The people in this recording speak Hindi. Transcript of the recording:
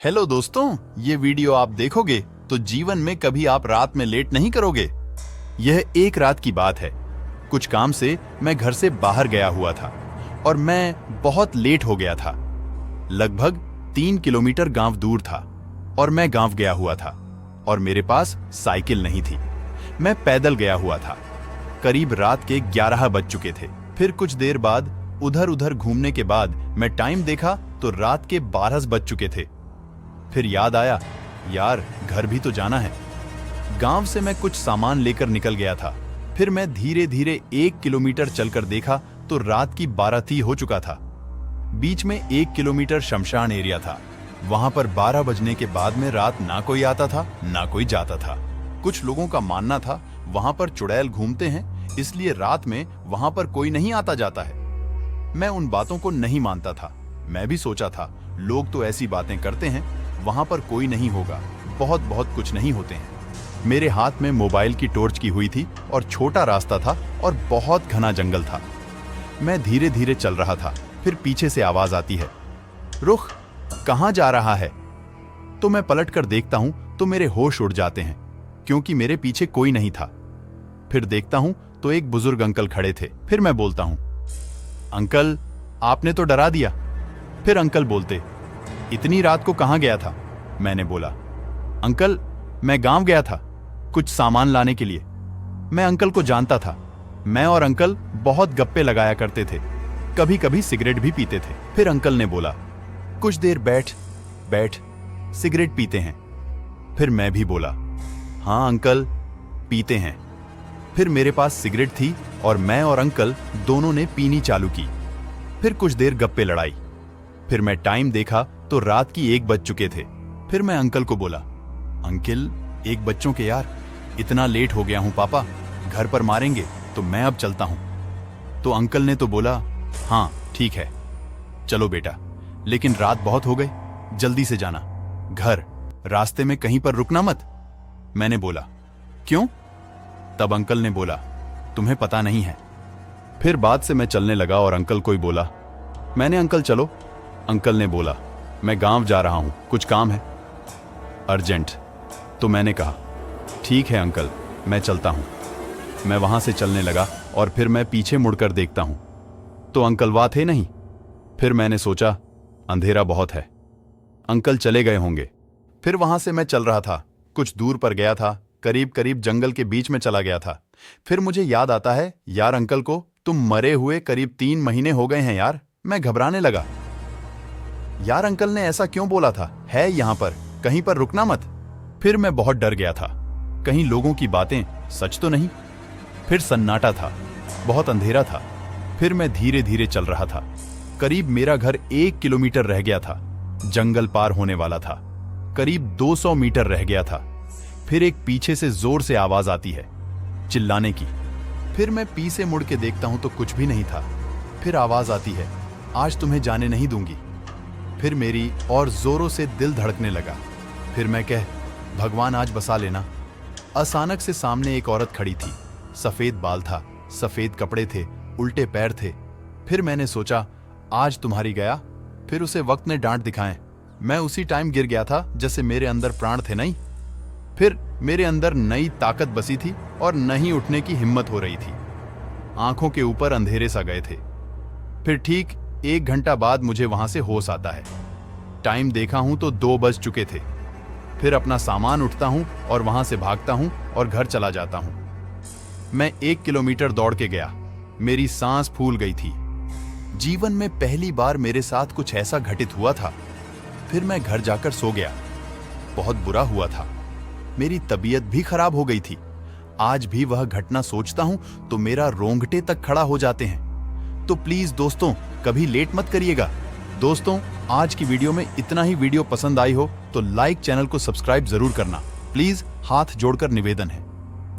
हेलो दोस्तों, ये वीडियो आप देखोगे तो जीवन में कभी आप रात में लेट नहीं करोगे। यह एक रात की बात है। कुछ काम से मैं घर से बाहर गया हुआ था और मैं बहुत लेट हो गया था। लगभग 3 किलोमीटर गांव दूर था और मैं गांव गया हुआ था और मेरे पास साइकिल नहीं थी। मैं पैदल गया हुआ था। करीब रात के 11 बज चुके थे। फिर कुछ देर बाद उधर उधर घूमने के बाद मैं टाइम देखा तो रात के 12 बज चुके थे। फिर याद आया, यार घर भी तो जाना है। गांव से मैं कुछ सामान लेकर निकल गया था। फिर मैं धीरे धीरे 1 किलोमीटर चलकर देखा तो रात की 12 हो चुका था। बीच में 1 किलोमीटर शमशान एरिया था। वहां पर 12 बजने के बाद में रात ना कोई आता था ना कोई जाता था। कुछ लोगों का मानना था वहां पर चुड़ैल घूमते हैं, इसलिए रात में वहां पर कोई नहीं आता जाता है। मैं उन बातों को नहीं मानता था। मैं भी सोचा था लोग तो ऐसी बातें करते हैं, वहां पर कोई नहीं होगा, बहुत कुछ नहीं होते हैं। मेरे हाथ में मोबाइल की टॉर्च की हुई थी और छोटा रास्ता था और बहुत घना जंगल था। मैं धीरे धीरे चल रहा था। फिर पीछे से आवाज आती है, रुख, कहां जा रहा है? तो मैं पलट कर देखता हूं तो मेरे होश उड़ जाते हैं क्योंकि मेरे पीछे कोई नहीं था। फिर देखता हूं तो एक बुजुर्ग अंकल खड़े थे। फिर मैं बोलता हूं, अंकल आपने तो डरा दिया। फिर अंकल बोलते, इतनी रात को कहां गया था? मैंने बोला, अंकल मैं गांव गया था कुछ सामान लाने के लिए। मैं अंकल को जानता था। मैं और अंकल बहुत गप्पे लगाया करते थे, कभी कभी सिगरेट भी पीते थे। फिर अंकल ने बोला, कुछ देर बैठ सिगरेट पीते हैं। फिर मैं भी बोला, हाँ अंकल पीते हैं। फिर मेरे पास सिगरेट थी और मैं और अंकल दोनों ने पीनी चालू की। फिर कुछ देर गप्पे लड़ाई। फिर मैं टाइम देखा तो रात की 1 बज चुके थे। फिर मैं अंकल को बोला, अंकल 1 बज चुके यार, इतना लेट हो गया हूं पापा, घर पर मारेंगे तो मैं अब चलता हूं। तो अंकल ने तो बोला, हाँ ठीक है चलो बेटा, लेकिन रात बहुत हो गई, जल्दी से जाना घर, रास्ते में कहीं पर रुकना मत। मैंने बोला, क्यों? तब अंकल ने बोला, तुम्हें पता नहीं है। फिर बाद से मैं चलने लगा और अंकल को ही बोला, मैंने अंकल चलो। अंकल ने बोला, मैं गांव जा रहा हूं, कुछ काम है अर्जेंट। तो मैंने कहा, ठीक है अंकल मैं चलता हूं। मैं वहां से चलने लगा और फिर मैं पीछे मुड़कर देखता हूं तो अंकल वहां थे नहीं। फिर मैंने सोचा अंधेरा बहुत है, अंकल चले गए होंगे। फिर वहां से मैं चल रहा था, कुछ दूर पर गया था, करीब जंगल के बीच में चला गया था। फिर मुझे याद आता है, यार अंकल को तुम मरे हुए करीब 3 महीने हो गए हैं यार। मैं घबराने लगा, यार अंकल ने ऐसा क्यों बोला था, है यहां पर कहीं पर रुकना मत। फिर मैं बहुत डर गया था, कहीं लोगों की बातें सच तो नहीं। फिर सन्नाटा था, बहुत अंधेरा था। फिर मैं धीरे धीरे चल रहा था। करीब मेरा घर 1 किलोमीटर रह गया था। जंगल पार होने वाला था, करीब 200 मीटर रह गया था। फिर एक पीछे से जोर से आवाज आती है, चिल्लाने की। फिर मैं पीछे मुड़ के देखता हूं तो कुछ भी नहीं था। फिर आवाज आती है, आज तुम्हें जाने नहीं दूंगी। फिर मेरी और जोरों से दिल धड़कने लगा। फिर मैं कह, भगवान आज बसा लेना। अचानक से सामने एक औरत खड़ी थी। सफेद बाल था, सफेद कपड़े थे, उल्टे पैर थे। फिर मैंने सोचा आज तुम्हारी गया। फिर उसे वक्त ने डांट दिखाएं। मैं उसी टाइम गिर गया था जैसे मेरे अंदर प्राण थे नहीं। फिर मेरे अंदर नई ताकत बसी थी और नहीं उठने की हिम्मत हो रही थी। आंखों के ऊपर अंधेरे सा गए थे। फिर ठीक 1 घंटा बाद मुझे वहां से होश आता है। टाइम देखा हूं तो 2 बज चुके थे। फिर अपना सामान उठता हूं और वहां से भागता हूं और घर चला जाता हूं। मैं 1 किलोमीटर दौड़ के गया। मेरी सांस फूल गई थी। जीवन में पहली बार मेरे साथ कुछ ऐसा घटित हुआ था। फिर मैं घर जाकर सो गया। बहुत बुरा हुआ था, मेरी तबीयत भी खराब हो गई थी। आज भी वह घटना सोचता हूं तो मेरा रोंगटे तक खड़ा हो जाते हैं। तो प्लीज दोस्तों कभी लेट मत करिएगा। दोस्तों आज की वीडियो में इतना ही। वीडियो पसंद आई हो तो लाइक, चैनल को सब्सक्राइब जरूर करना प्लीज, हाथ जोड़कर निवेदन है।